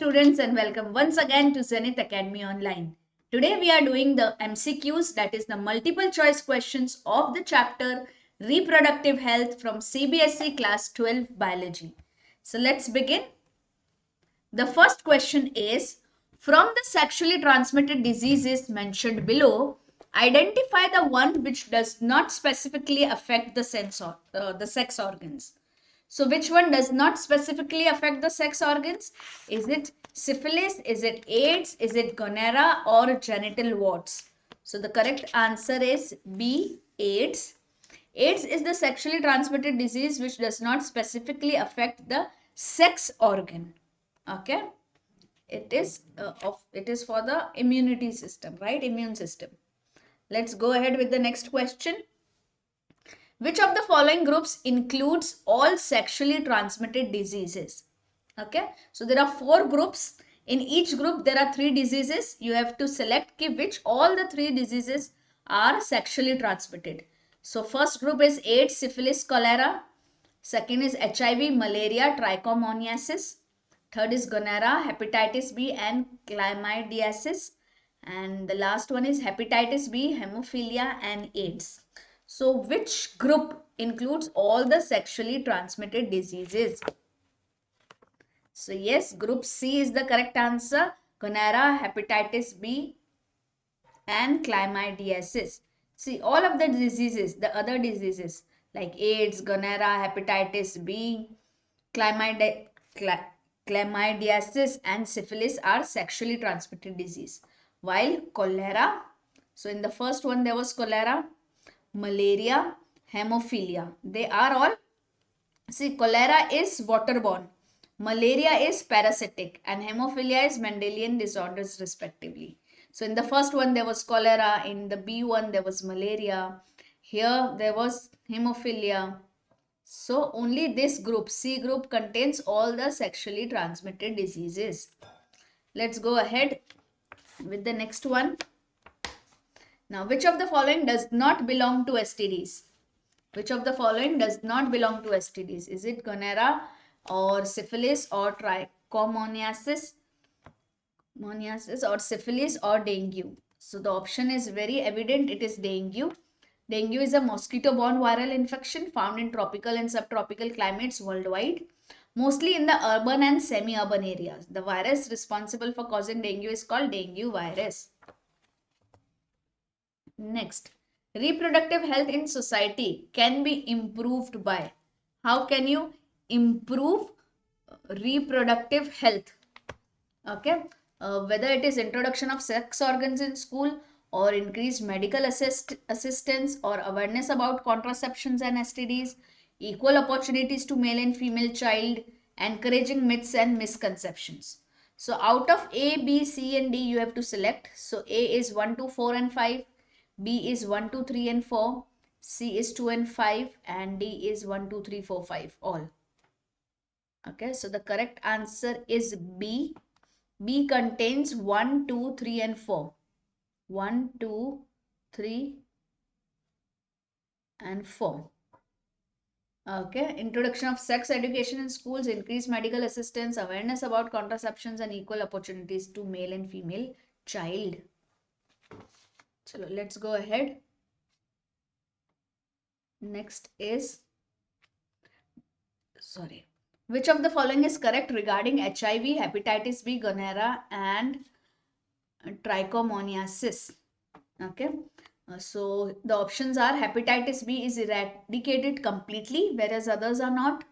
students, and welcome once again to Zenith Academy Online. Today we are doing the MCQs, that is the multiple choice questions of the chapter Reproductive Health from CBSE Class 12 Biology. So let's begin. The first question is, from the sexually transmitted diseases mentioned below, identify the one which does not specifically affect the sex organs. So which one does not specifically affect the sex organs? Is it syphilis? Is it AIDS? Is it gonorrhea or genital warts? So the correct answer is B, AIDS. AIDS is the sexually transmitted disease which does not specifically affect the sex organ. Okay, it is for the immunity system, right? Immune system. Let's go ahead with the next question. Which of the following groups includes all sexually transmitted diseases? Okay, so there are 4 groups. In each group there are 3 diseases. You have to select which all the 3 diseases are sexually transmitted. So first group is AIDS, syphilis, cholera. Second is HIV, malaria, trichomoniasis. Third is gonorrhea, hepatitis B and chlamydiasis. And the last one is hepatitis B, hemophilia and AIDS. So which group includes all the sexually transmitted diseases? So yes, group C is the correct answer. Gonorrhea, hepatitis B and chlamydiasis. See, all of the diseases, the other diseases like AIDS, gonorrhea, hepatitis B, chlamydiasis and syphilis are sexually transmitted disease. While cholera, so in the first one there was cholera, malaria, hemophilia. They are all, see, cholera is waterborne, malaria is parasitic and hemophilia is Mendelian disorders respectively. So in the first one there was cholera, in the B one there was malaria, here there was hemophilia. So only this group, C group, contains all the sexually transmitted diseases. Let's go ahead with the next one. Now, which of the following does not belong to STDs? Which of the following does not belong to STDs? Is it gonorrhea or syphilis or trichomoniasis or syphilis or dengue? So the option is very evident. It is dengue. Dengue is a mosquito-borne viral infection found in tropical and subtropical climates worldwide, mostly in the urban and semi-urban areas. The virus responsible for causing dengue is called dengue virus. Next, reproductive health in society can be improved by. How can you improve reproductive health? Okay, whether it is introduction of sex organs in school or increased medical assistance or awareness about contraceptions and STDs, equal opportunities to male and female child, encouraging myths and misconceptions. So out of A, B, C and D you have to select. So A is 1, 2, 4 and 5. B is 1, 2, 3 and 4, C is 2 and 5 and D is 1, 2, 3, 4, 5 all. Okay, so the correct answer is B. B contains 1, 2, 3 and 4. 1, 2, 3 and 4. Okay, introduction of sex education in schools, increased medical assistance, awareness about contraceptions and equal opportunities to male and female child. So let's go ahead. Next is, which of the following is correct regarding HIV, hepatitis B, gonorrhea and trichomoniasis? Okay, so the options are hepatitis B is eradicated completely whereas others are not.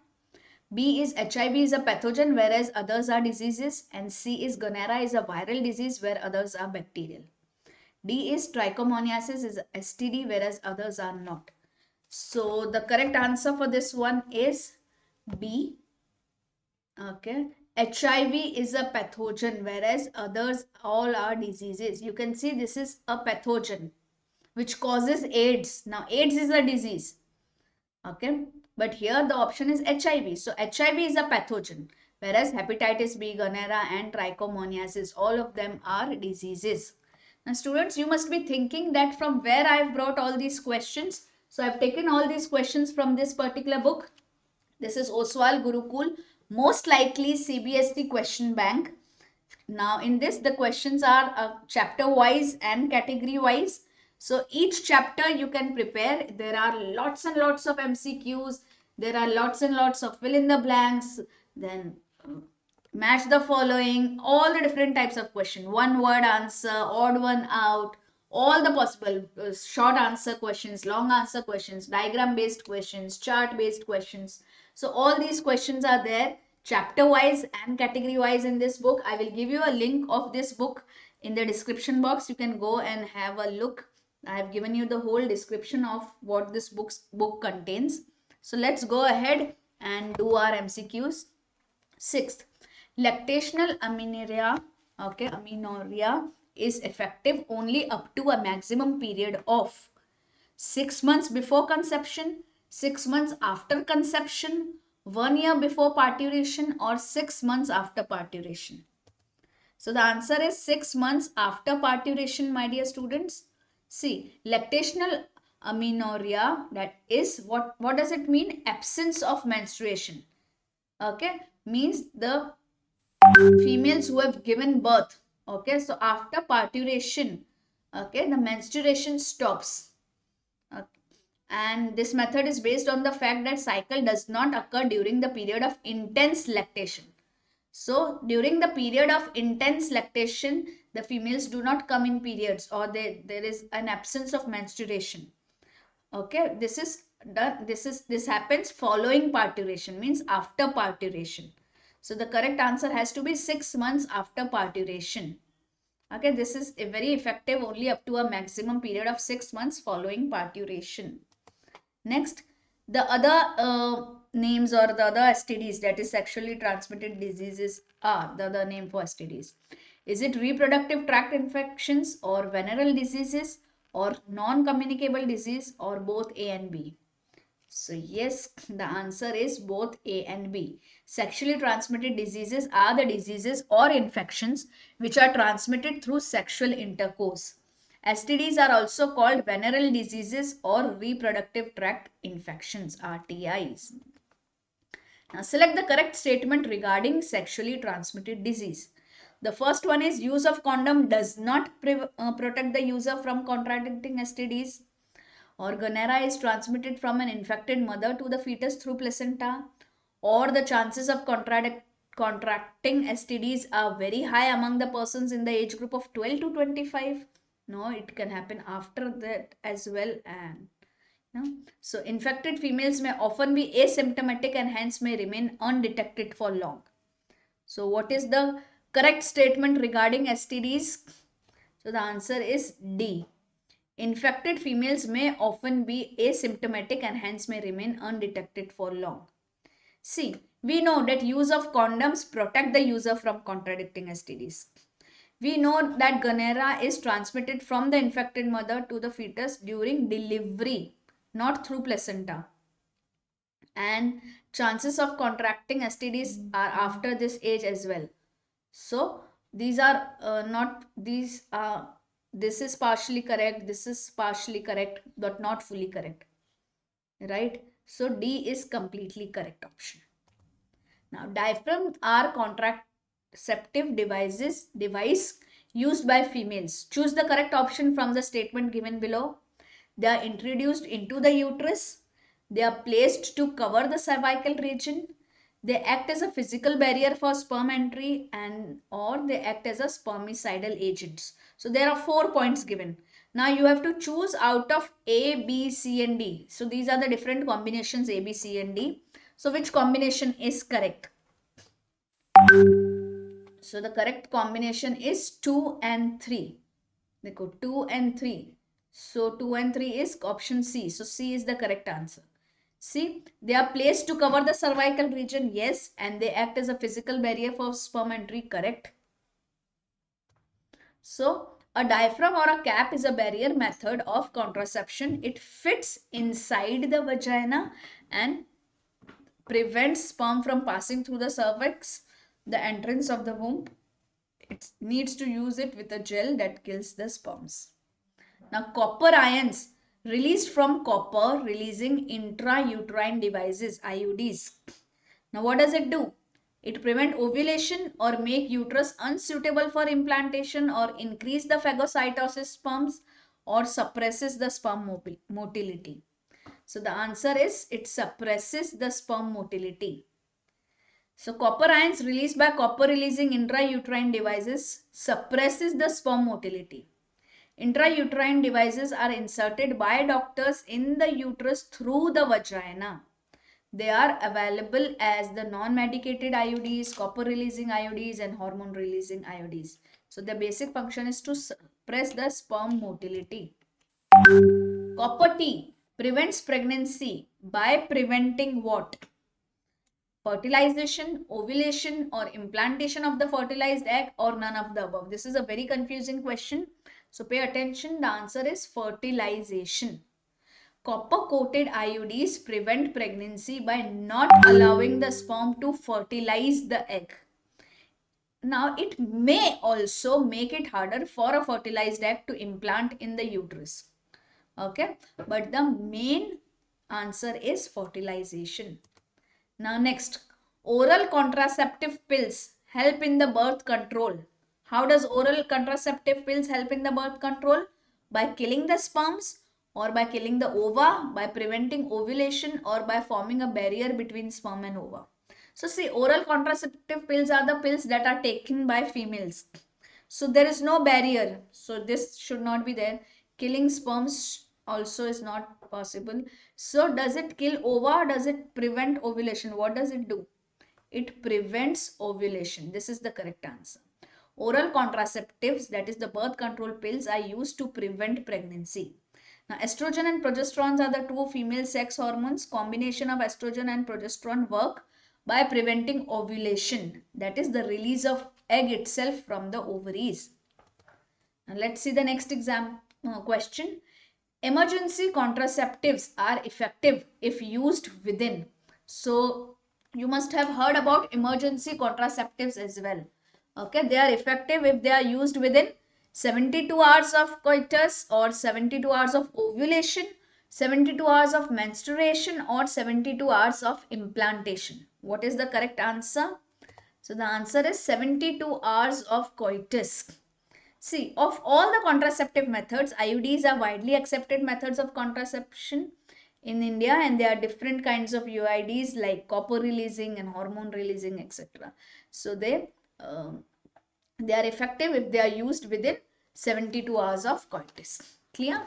B is HIV is a pathogen whereas others are diseases, and C is gonorrhea is a viral disease where others are bacterial. D is trichomoniasis is STD whereas others are not. So the correct answer for this one is B. Okay, HIV is a pathogen whereas others all are diseases. You can see this is a pathogen which causes AIDS. Now AIDS is a disease. Okay, but here the option is HIV. So HIV is a pathogen whereas hepatitis B, gonorrhea and trichomoniasis, all of them are diseases. Now students, you must be thinking that from where I have brought all these questions. So I have taken all these questions from this particular book. This is Oswal, Gurukul, most likely CBSE Question Bank. Now in this, the questions are chapter wise and category wise. So each chapter you can prepare. There are lots and lots of MCQs. There are lots and lots of fill in the blanks. Then match the following, all the different types of question, one word answer, odd one out, all the possible short answer questions, long answer questions, diagram based questions, chart based questions. So all these questions are there chapter wise and category wise in this book. I will give you a link of this book in the description box. You can go and have a look. I have given you the whole description of what this book contains. So let's go ahead and do our MCQs. Sixth, lactational amenorrhea, okay, amenorrhea is effective only up to a maximum period of 6 months before conception, 6 months after conception, 1 year before parturition, or 6 months after parturition. So the answer is 6 months after parturition, my dear students. See, lactational amenorrhea, that is what does it mean? Absence of menstruation. Okay, means the females who have given birth, okay, so after parturition, okay, the menstruation stops. Okay. And this method is based on the fact that cycle does not occur during the period of intense lactation. So during the period of intense lactation, the females do not come in periods, or there is an absence of menstruation. Okay, this happens following parturition, means after parturition. So the correct answer has to be 6 months after parturition. Okay, this is very effective only up to a maximum period of 6 months following parturition. Next, the other names or the other STDs, that is sexually transmitted diseases, are the other name for STDs. Is it reproductive tract infections or venereal diseases or non-communicable disease or both A and B? So yes, the answer is both A and B. Sexually transmitted diseases are the diseases or infections which are transmitted through sexual intercourse. STDs are also called venereal diseases or reproductive tract infections, RTIs. Now select the correct statement regarding sexually transmitted disease. The first one is use of condom does not protect the user from contracting STDs. Or gonorrhea is transmitted from an infected mother to the fetus through placenta. Or the chances of contracting STDs are very high among the persons in the age group of 12 to 25. No, it can happen after that as well. And no. So infected females may often be asymptomatic and hence may remain undetected for long. So what is the correct statement regarding STDs? So the answer is D. Infected females may often be asymptomatic and hence may remain undetected for long. See, we know that use of condoms protect the user from contracting STDs. We know that gonorrhea is transmitted from the infected mother to the fetus during delivery, not through placenta. And chances of contracting STDs are after this age as well. So these are this is partially correct, this is partially correct, but not fully correct, right? So D is completely correct option. Now diaphragms are contraceptive device used by females. Choose the correct option from the statement given below. They are introduced into the uterus. They are placed to cover the cervical region. They act as a physical barrier for sperm entry, and or they act as a spermicidal agents. So there are 4 points given. Now you have to choose out of A, B, C and D. So these are the different combinations A, B, C and D. So which combination is correct? So the correct combination is 2 and 3. They go 2 and 3. So 2 and 3 is option C. So C is the correct answer. See, they are placed to cover the cervical region, yes, and they act as a physical barrier for sperm entry, correct. So a diaphragm or a cap is a barrier method of contraception. It fits inside the vagina and prevents sperm from passing through the cervix, the entrance of the womb. It needs to use it with a gel that kills the sperms. Now, copper ions released from copper releasing intrauterine devices, IUDs. Now, what does it do? It prevent ovulation or make uterus unsuitable for implantation or increase the phagocytosis sperms or suppresses the sperm motility. So the answer is it suppresses the sperm motility. So copper ions released by copper releasing intrauterine devices suppresses the sperm motility. Intrauterine devices are inserted by doctors in the uterus through the vagina. They are available as the non-medicated IUDs, copper releasing IUDs and hormone releasing IUDs. So the basic function is to suppress the sperm motility. Copper T prevents pregnancy by preventing what? Fertilization, ovulation or implantation of the fertilized egg or none of the above. This is a very confusing question. So pay attention. The answer is fertilization. Copper coated IUDs prevent pregnancy by not allowing the sperm to fertilize the egg. Now it may also make it harder for a fertilized egg to implant in the uterus. Okay, but the main answer is fertilization. Now next, oral contraceptive pills help in the birth control. How does oral contraceptive pills help in the birth control? By killing the sperms or by killing the ova, by preventing ovulation or by forming a barrier between sperm and ova. So see, oral contraceptive pills are the pills that are taken by females. So there is no barrier. So this should not be there. Killing sperms also is not possible. So does it kill ova or does it prevent ovulation? What does it do? It prevents ovulation. This is the correct answer. Oral contraceptives, that is the birth control pills, are used to prevent pregnancy. Now, estrogen and progesterones are the two female sex hormones. Combination of estrogen and progesterone work by preventing ovulation. That is the release of egg itself from the ovaries. Now, let's see the next question. Emergency contraceptives are effective if used within. So you must have heard about emergency contraceptives as well. Okay, they are effective if they are used within 72 hours of coitus or 72 hours of ovulation, 72 hours of menstruation or 72 hours of implantation. What is the correct answer? So the answer is 72 hours of coitus. See, of all the contraceptive methods, IUDs are widely accepted methods of contraception in India, and there are different kinds of UIDs like copper releasing and hormone releasing, etc. So they are effective if they are used within 72 hours of coitus. Clear?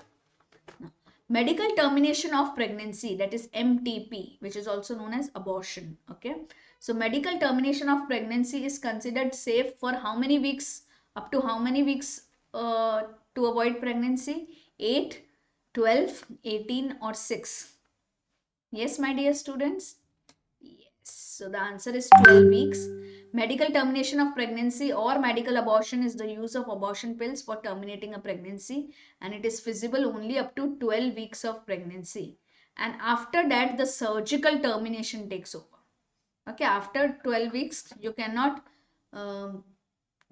Now, medical termination of pregnancy, that is MTP, which is also known as abortion. Okay. So medical termination of pregnancy is considered safe for how many weeks? Up to how many weeks to avoid pregnancy? 8, 12, 18 or 6? Yes, my dear students? Yes. So the answer is 12 weeks. Medical termination of pregnancy or medical abortion is the use of abortion pills for terminating a pregnancy, and it is feasible only up to 12 weeks of pregnancy. And after that, the surgical termination takes over. Okay, after 12 weeks, you cannot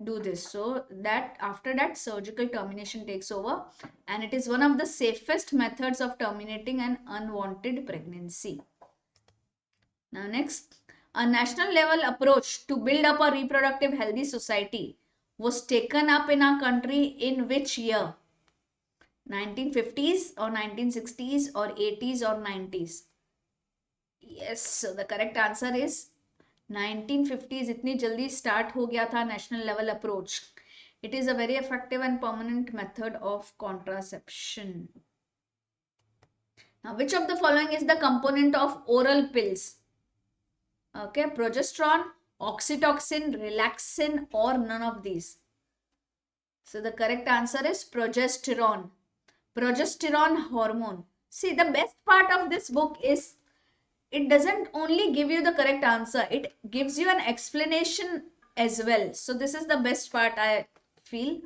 do this. So that after that, surgical termination takes over, and it is one of the safest methods of terminating an unwanted pregnancy. Now next, a national level approach to build up a reproductive healthy society was taken up in our country in which year? 1950s or 1960s or 80s or 90s? Yes, so the correct answer is 1950s. इतनी जल्दी start हो गया था national level approach. It is a very effective and permanent method of contraception. Now, which of the following is the component of oral pills? Okay, progesterone, oxytocin, relaxin or none of these? So the correct answer is progesterone. Progesterone hormone. See, the best part of this book is it doesn't only give you the correct answer, it gives you an explanation as well. So this is the best part, I feel.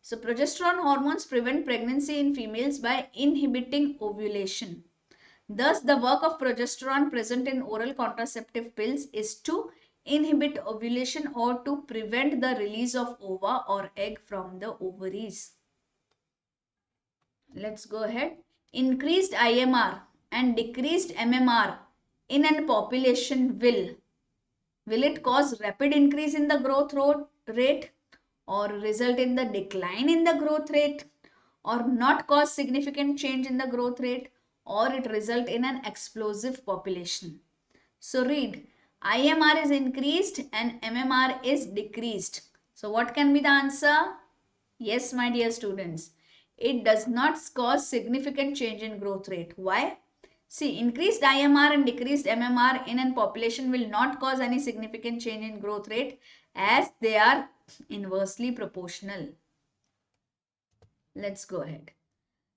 So progesterone hormones prevent pregnancy in females by inhibiting ovulation. Thus, the work of progesterone present in oral contraceptive pills is to inhibit ovulation or to prevent the release of ova or egg from the ovaries. Let's go ahead. Increased IMR and decreased MMR in a population will. Will it cause rapid increase in the growth rate, or result in the decline in the growth rate, or not cause significant change in the growth rate, or it result in an explosive population? So read, IMR is increased and MMR is decreased. So what can be the answer? Yes, my dear students, it does not cause significant change in growth rate. Why? See, increased IMR and decreased MMR in a population will not cause any significant change in growth rate as they are inversely proportional. Let's go ahead.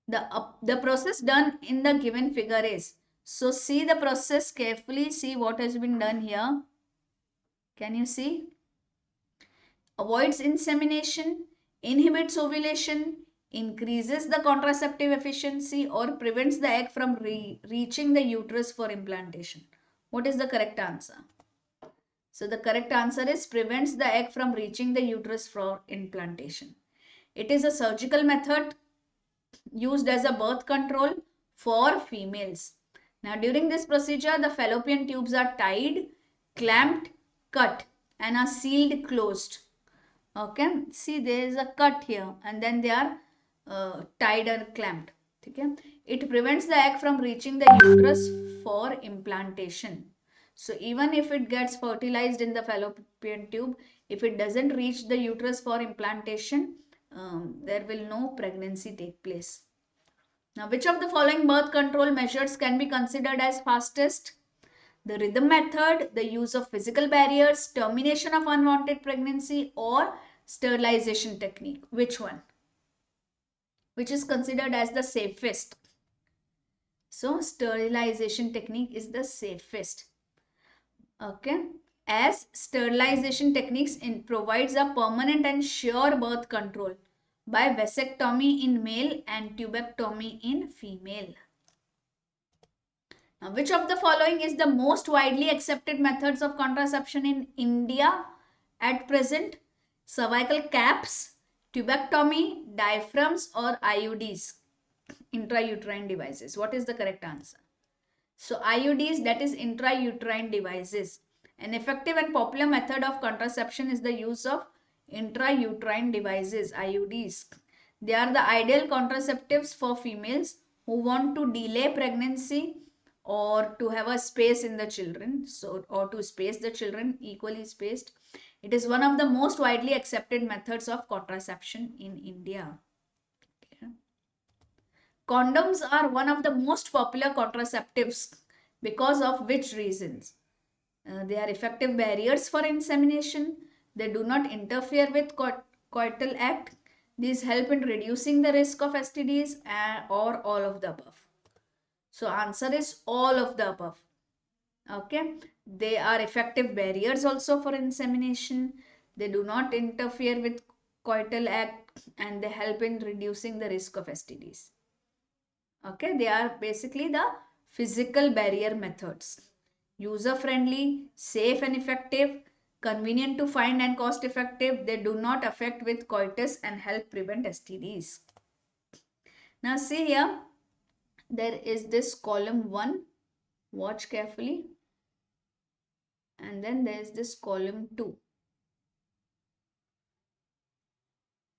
The process done in the given figure is, so see the process carefully, see what has been done here. Can you see? Avoids insemination, inhibits ovulation, increases the contraceptive efficiency, or prevents the egg from reaching the uterus for implantation. What is the correct answer? So the correct answer is prevents the egg from reaching the uterus for implantation. It is a surgical method used as a birth control for females. Now during this procedure, the fallopian tubes are tied, clamped, cut and are sealed closed. Okay, see there is a cut here and then they are tied or clamped. Okay, it prevents the egg from reaching the uterus for implantation. So even if it gets fertilized in the fallopian tube, if it doesn't reach the uterus for implantation, there will no pregnancy take place. Now, which of the following birth control measures can be considered as fastest? The rhythm method, the use of physical barriers, termination of unwanted pregnancy, or sterilization technique. Which one? Which is considered as the safest? So, sterilization technique is the safest. Okay. As sterilization techniques provides a permanent and sure birth control by vasectomy in male and tubectomy in female. Now, which of the following is the most widely accepted methods of contraception in India at present? Cervical caps, tubectomy, diaphragms, or IUDs, intrauterine devices. What is the correct answer? So IUDs, that is intrauterine devices. An effective and popular method of contraception is the use of intrauterine devices, IUDs. They are the ideal contraceptives for females who want to delay pregnancy or to have a space in the children, so or to space the children equally spaced. It is one of the most widely accepted methods of contraception in India. Okay. Condoms are one of the most popular contraceptives because of which reasons? They are effective barriers for insemination. They do not interfere with coital act. These help in reducing the risk of STDs or all of the above. So answer is all of the above. Okay. They are effective barriers also for insemination. They do not interfere with coital act and they help in reducing the risk of STDs. Okay. They are basically the physical barrier methods. User friendly, safe and effective, convenient to find and cost effective. They do not affect with coitus and help prevent STDs. Now see here, there is this column 1, watch carefully, and then there is this column 2.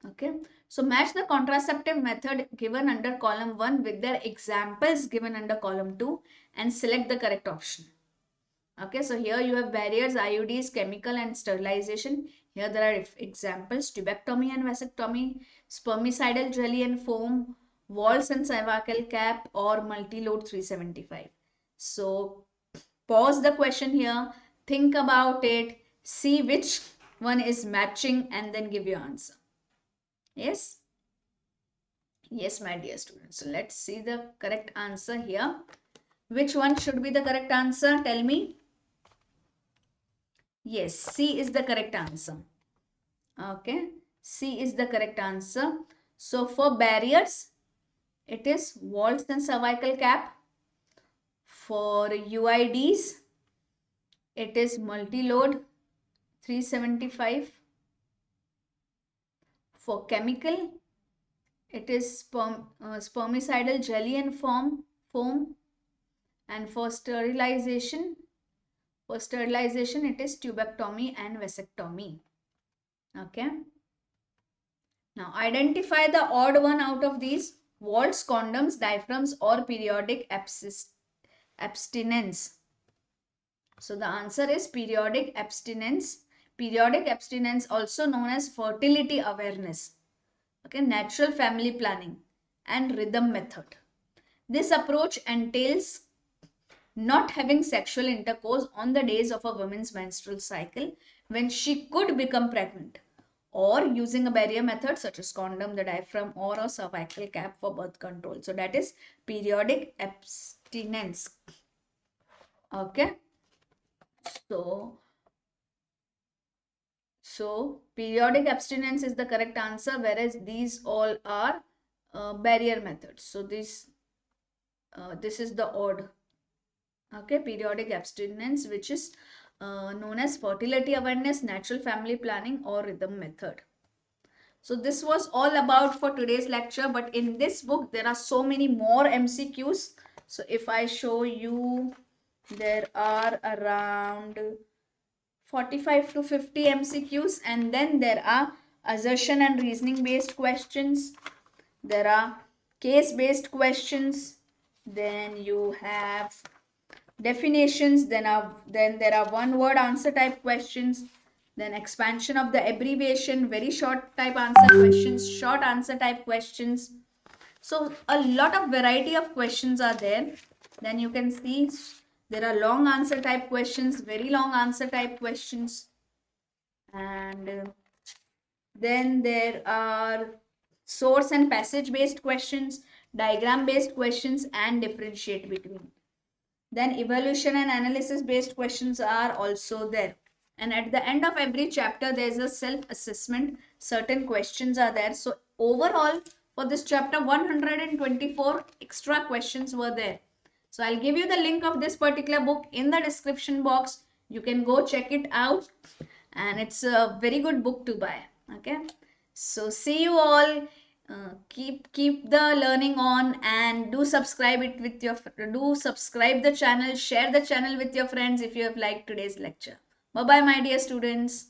Okay, so match the contraceptive method given under column 1 with their examples given under column 2 and select the correct option. Okay, so here you have barriers, IUDs, chemical and sterilization. Here there are examples, tubectomy and vasectomy, spermicidal jelly and foam, waltz and cervical cap, or multi-load 375. So pause the question here, think about it, see which one is matching and then give your answer. Yes? Yes, my dear students. So let's see the correct answer here. Which one should be the correct answer? Tell me. Yes, C is the correct answer. Okay, C is the correct answer. So for barriers, it is waltz and cervical cap. For UIDs, it is multi-load 375. For chemical, it is spermicidal jelly and foam. And for sterilization, For sterilization, it is tubectomy and vasectomy. Okay. Now, identify the odd one out of these: waltz, condoms, diaphragms, or periodic abstinence. So, the answer is periodic abstinence. Periodic abstinence, also known as fertility awareness. Okay, natural family planning and rhythm method. This approach entails not having sexual intercourse on the days of a woman's menstrual cycle when she could become pregnant, or using a barrier method such as condom, the diaphragm, or a cervical cap for birth control. So that is periodic abstinence. Okay. So periodic abstinence is the correct answer, whereas these all are barrier methods. So this is the odd. Okay, periodic abstinence, which is known as fertility awareness, natural family planning, or rhythm method. So this was all about for today's lecture, but in this book there are so many more MCQs. So if I show you, there are around 45 to 50 MCQs, and then there are assertion and reasoning based questions. There are case based questions. Then you have definitions. Then there are one word answer type questions. Then expansion of the abbreviation, very short type answer questions, short answer type questions. So a lot of variety of questions are there. Then you can see there are long answer type questions, very long answer type questions. And then there are source and passage based questions, diagram based questions, and differentiate between. Then evaluation and analysis based questions are also there. And at the end of every chapter, there is a self-assessment. Certain questions are there. So overall, for this chapter, 124 extra questions were there. So I'll give you the link of this particular book in the description box. You can go check it out. And it's a very good book to buy. Okay. So see you all. Keep the learning on, and do subscribe the channel, share the channel with your friends if you have liked today's lecture. Bye bye, my dear students.